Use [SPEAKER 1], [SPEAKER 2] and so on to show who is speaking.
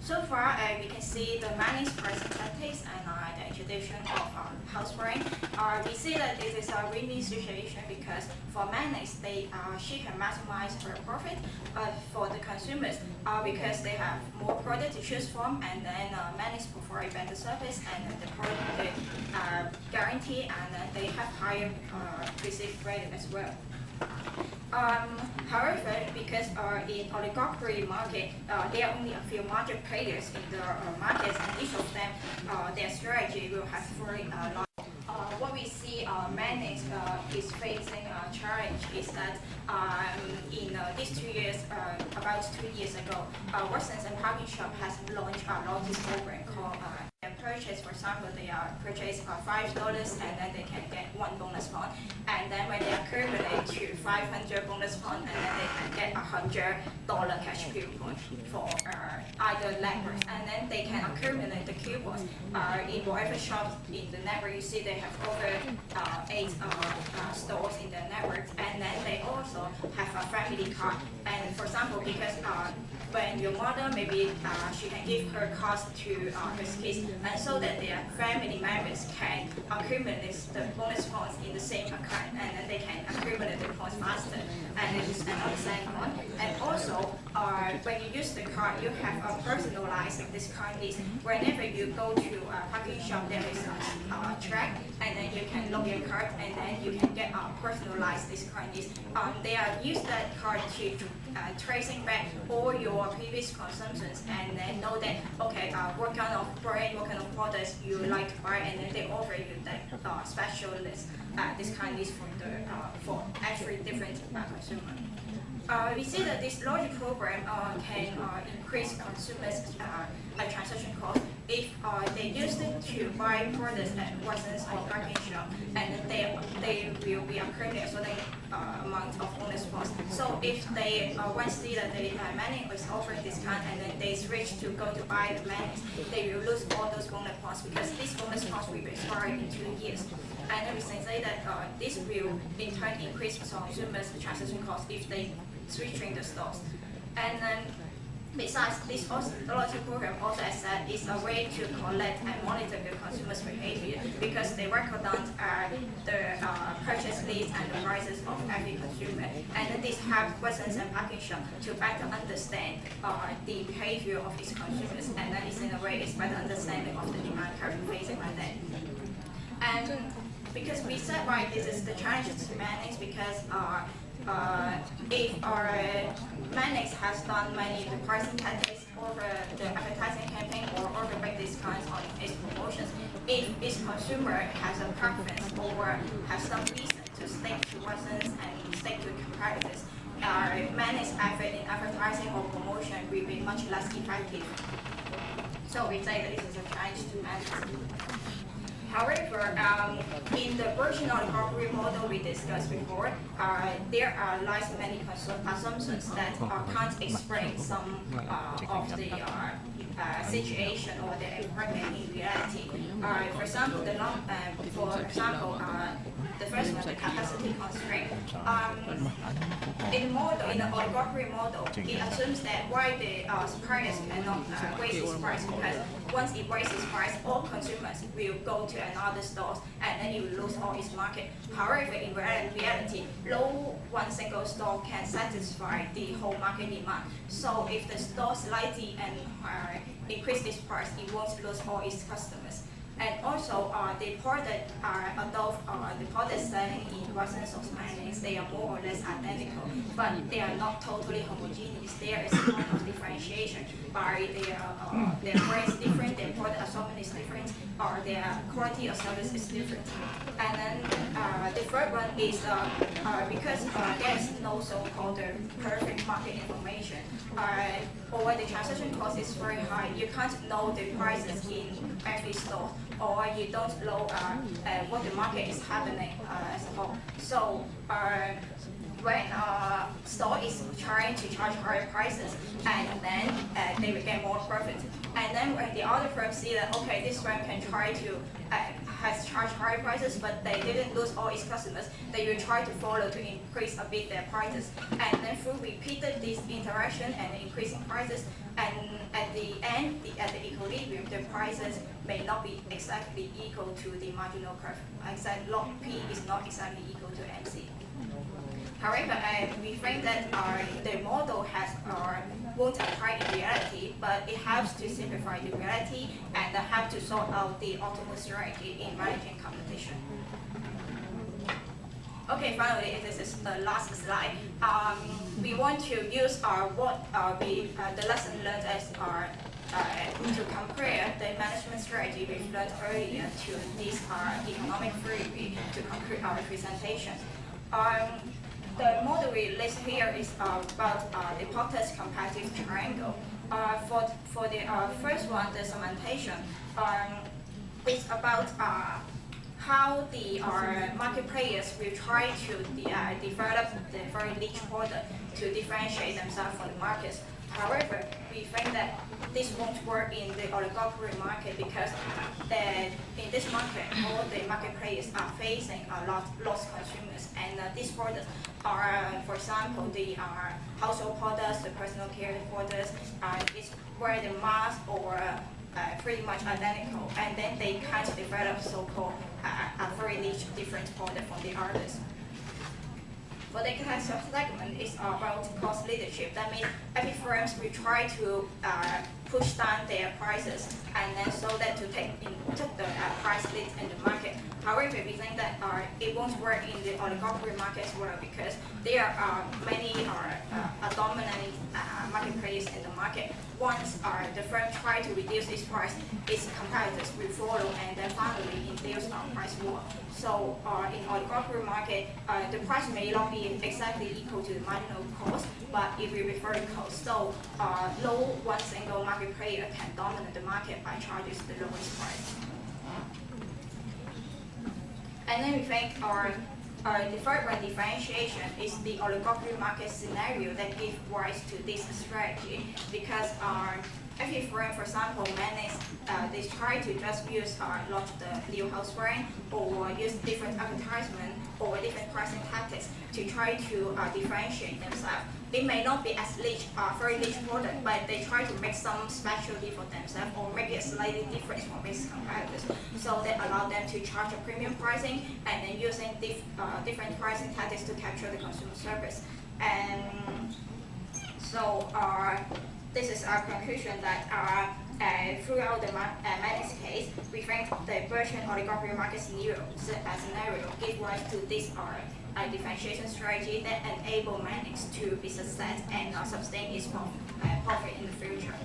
[SPEAKER 1] So far, we can see the many pricing tactics and the introduction of house brand. We see that this is a win-win situation because for Manix, she can maximize her profit, but for the consumers, because they have more product to choose from, and then Manix provide better service and the product guarantee, and they have higher receipt rate as well. However, because in oligopoly market, there are only a few major players in the markets, and each of them, their strategy will have very large. What we see Manix is facing a challenge is that in these 2 years, about 2 years ago, Watsons and Parking Shop has launched a loyalty program called purchase. For example, they purchase $5 and then they can get 1 bonus point, and then when they accumulate to 500 bonus point, and then they can get $100 cash coupon for either networks, and then they can accumulate the coupons in whatever shops in the network. You see they have over 8 stores in the network, and then they also have a family card. And for example, because when your mother, maybe she can give her cards to her kids, and so that their family members can accumulate the bonus points in the same account, and then they can accumulate the points faster. And this is another selling point. And also, when you use the card, you have a personalized discount list. Whenever you go to a parking shop, there is a track, and then you can log your card, and then you can get a personalized discount list. They use that card to tracing back all your previous consumptions, and then know that okay, what kind of brand, what kind of products you like to buy, and then they offer you that special list, discount list for actually different consumers. We see that this loyalty program can increase consumers' transaction cost if they use it to buy products at Watsons or Parking Shop, and they will be accruing a certain amount of bonus points. So if they once see that the Manix is offering discount, and then they switch to go to buy the Manix, they will lose all those bonus points because these bonus points will expire in 2 years. And we can say that this will in turn increase consumers' transaction cost if they switching the stores. And then besides, this loyalty program also, as said, is a way to collect and monitor the consumers' behavior because they record down the purchase needs and the prices of every consumer. And then this helps Watsons and Parking Shop to better understand the behavior of these consumers, and then it's in a way it's better understanding of the demand currently facing right then. And because we said, right, this is the challenge to Manix because if Manix has done many the pricing tactics over the advertising campaign or over big discounts on its promotions, if its consumer has a preference or has some reason to stick to Watsons and stick to competitors, Manix effort in advertising or promotion will be much less effective. So we say that this is a challenge to Manix. However, in the version of the corporate model we discussed before, there are many assumptions that can't explain some of the situation or the environment in reality. For example, the first one, the capacity constraint. In the oligopoly model, it assumes that why the suppliers cannot raise its price, because once it raises price, all consumers will go to another store, and then it will lose all its market. However, in reality, no one single store can satisfy the whole market demand. So if the store slightly and increase its price, it won't lose all its customers. And also, the product the products selling in Watsons or Manix, they are more or less identical, but they are not totally homogeneous. There is a kind of differentiation by their brand is different, their product assortment is different, or their quality of service is different. And then the third one is because there is no so-called perfect market information, or the transaction cost is very high. You can't know the prices in every store, or you don't know what the market is happening as a whole. So when a store is trying to charge higher prices, and then they will get more profit. And then when the other firms see that, okay, this firm can try to has charged higher prices, but they didn't lose all its customers. They will try to follow to increase a bit their prices. And then through repeated this interaction and increasing prices, and at the end, at the equilibrium, the prices may not be exactly equal to the marginal curve. I said log P is not exactly equal to MC. However, we think that the model won't apply in reality, but it helps to simplify the reality and help to sort out the optimal strategy in managing competition. Okay, finally, this is the last slide. We want to use the lesson learned as to compare the management strategy we've learned earlier to this economic theory to conclude our presentation. The model we list here is about the Porter's comparative triangle. For the first one, the segmentation, it's about how the market players will try to develop the very niche product to differentiate themselves from the markets. However, we think that this won't work in the oligopoly market because in this market, all the market players are facing lost consumers, and these products are, for example, the household products, the personal care products, is where the mass or pretty much identical, and then they can't develop so-called a very niche different product from the others. For the class of segment, it's about cost leadership. That means every firms will try to push down their prices, and then so that to take the price lead in the market. However, we think that it won't work in the oligopoly market as well because there are many dominant market players in the market. Once the firm try to reduce its price, its competitors will follow and then finally induce price war. So in oligopoly market, the price may not be exactly equal to the marginal cost, but it will be very close. So no one single market player can dominate the market by charging the lowest price. And then we think the third one, differentiation, is the oligopoly market scenario that gives rise to this strategy because every firm, for example, they try to just launch the new house brand or use different advertisement or different pricing tactics to try to differentiate themselves. They may not be as very niche product, but they try to make some specialty for themselves or make it slightly different from its competitors. So that allow them to charge a premium pricing and then using different pricing tactics to capture the consumer service. And so this is our conclusion that throughout the Manix case, we think the virtual oligopoly market scenario gives rise to this differentiation strategy that enable Manix to be success and sustain its profit in the future.